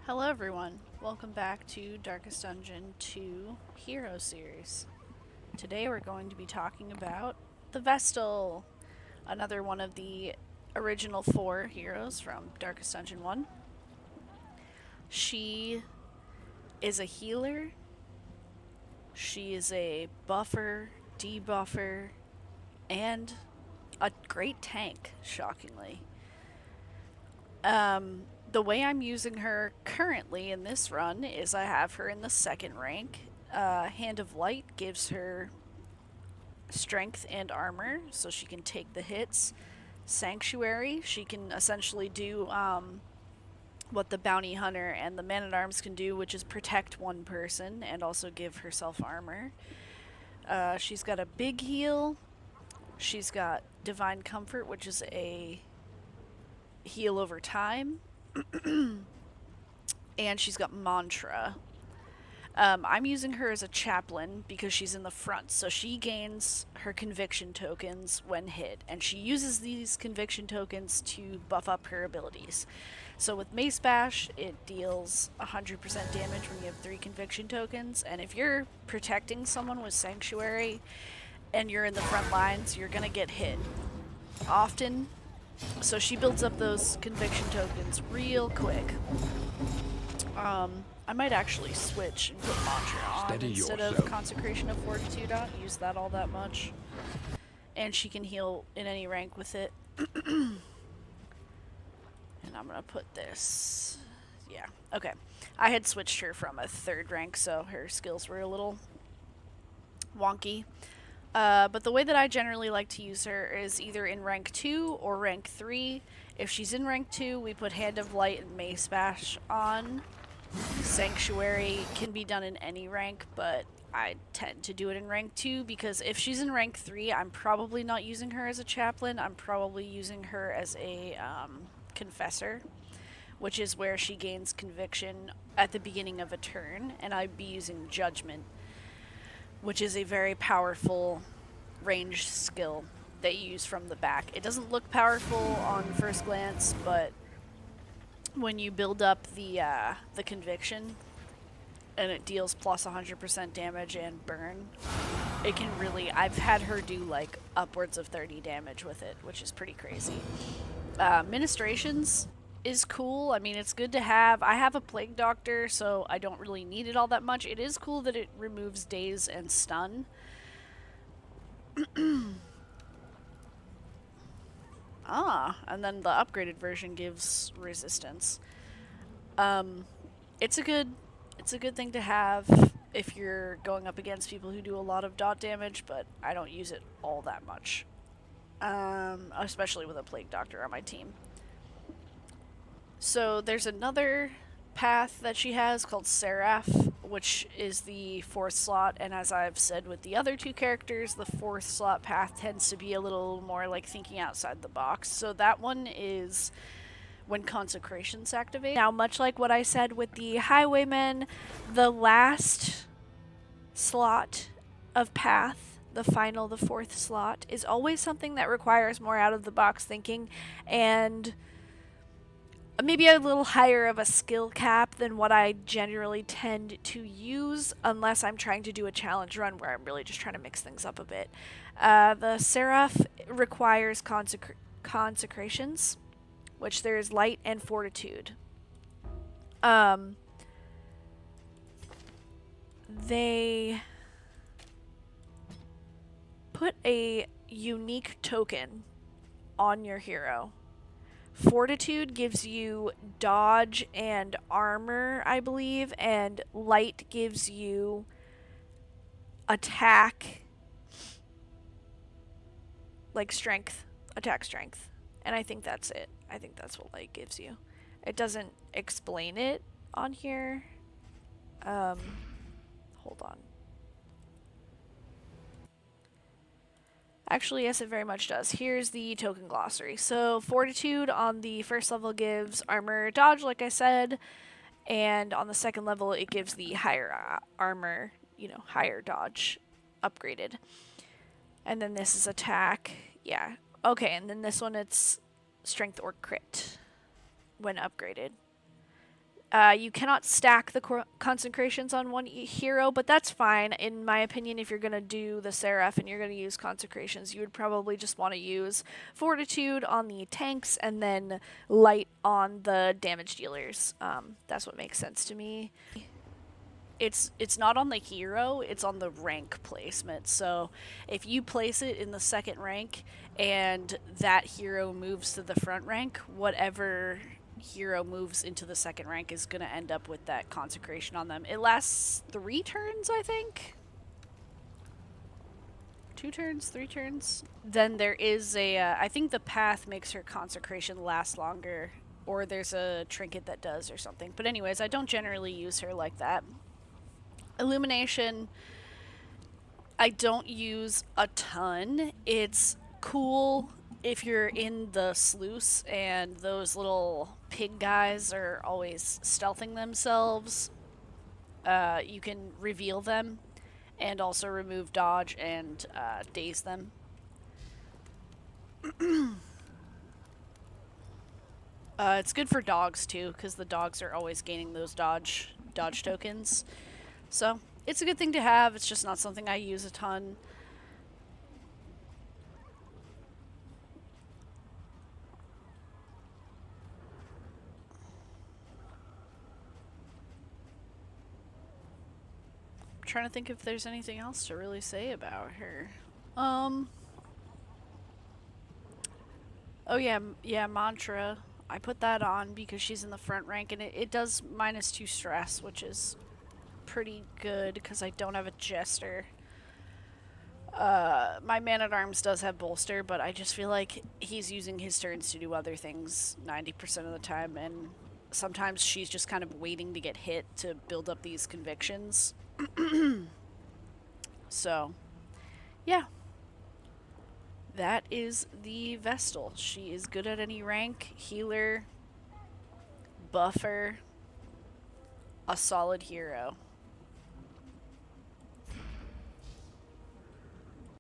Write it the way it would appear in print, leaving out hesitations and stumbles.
Hello everyone, welcome back to Darkest Dungeon 2 Hero Series. Today we're going to be talking about the Vestal, another one of the original 4 heroes from Darkest Dungeon 1. She is a healer, she is a buffer, debuffer, and a great tank, shockingly. The way I'm using her currently in this run is I have her in the 2nd rank. Hand of Light gives her strength and armor, so she can take the hits. Sanctuary, she can essentially do what the Bounty Hunter and the Man-at-Arms can do, which is protect one person and also give herself armor. She's got a big heal. She's got Divine Comfort, which is a heal over time. And she's got Mantra. I'm using her as a chaplain because she's in the front, so she gains her conviction tokens when hit, and she uses these conviction tokens to buff up her abilities. So with Mace Bash, it deals 100% damage when you have 3 conviction tokens, and if you're protecting someone with Sanctuary and you're in the front lines, you're gonna get hit often. So she builds up those conviction tokens real quick. I might actually switch and put Mantra on instead of Consecration of Fortitude on. Use that all that much. And she can heal in any rank with it. And I'm gonna put this... Yeah, okay. I had switched her from a 3rd rank, so her skills were a little wonky. But the way that I generally like to use her is either in rank 2 or rank 3. If she's in rank 2, we put Hand of Light and Mace Bash on. Sanctuary can be done in any rank, but I tend to do it in rank 2 because if she's in rank 3, I'm probably not using her as a chaplain. I'm probably using her as a confessor, which is where she gains conviction at the beginning of a turn, and I'd be using Judgment, which is a very powerful ranged skill that you use from the back. It doesn't look powerful on first glance, but when you build up the conviction and it deals plus 100% damage and burn, it can really... I've had her do like upwards of 30 damage with it, which is pretty crazy. Ministrations is cool. I mean, it's good to have. I have a Plague Doctor, so I don't really need it all that much. It is cool that it removes daze and stun. And then the upgraded version gives resistance. It's a good thing to have if you're going up against people who do a lot of dot damage, but I don't use it all that much. Especially with a Plague Doctor on my team. So there's another path that she has called Seraph, which is the 4th slot, and as I've said with the other 2 characters, the 4th slot path tends to be a little more like thinking outside the box. So that one is when Consecrations activate. Now, much like what I said with the Highwaymen, the last slot of path, the 4th slot, is always something that requires more out-of-the-box thinking and maybe a little higher of a skill cap than what I generally tend to use, unless I'm trying to do a challenge run where I'm really just trying to mix things up a bit. The Seraph requires consecrations, which there's Light and Fortitude. They put a unique token on your hero. Fortitude gives you dodge and armor, I believe, and Light gives you attack, like strength, attack strength. And I think that's it. I think that's what Light gives you. It doesn't explain it on here. Hold on. Actually, yes, it very much does. Here's the token glossary. So, Fortitude on the 1st level gives armor dodge, like I said, and on the 2nd level it gives the higher armor, higher dodge upgraded. And then this is attack. Yeah. Okay, and then this one it's strength or crit when upgraded. You cannot stack the consecrations on one hero, but that's fine. In my opinion, if you're going to do the Seraph and you're going to use consecrations, you would probably just want to use Fortitude on the tanks and then Light on the damage dealers. That's what makes sense to me. It's not on the hero, it's on the rank placement. So if you place it in the second rank and that hero moves to the front rank, whatever hero moves into the second rank is going to end up with that consecration on them. It lasts 3 turns, I think. 2 turns, 3 turns. Then there is a, I think the path makes her consecration last longer, or there's a trinket that does or something. But anyways, I don't generally use her like that. Illumination, I don't use a ton. It's cool if you're in the sluice and those little pig guys are always stealthing themselves. You can reveal them and also remove dodge and daze them. It's good for dogs too, because the dogs are always gaining those dodge tokens. So it's a good thing to have. It's just not something I use a ton. I'm trying to think if there's anything else to really say about her. Oh yeah, Mantra. I put that on because she's in the front rank, and it does -2 stress, which is pretty good because I don't have a Jester. My Man-at-Arms does have Bolster, but I just feel like he's using his turns to do other things 90% of the time, and sometimes she's just kind of waiting to get hit to build up these convictions. So, yeah. That is the Vestal. She is good at any rank, healer, buffer, a solid hero.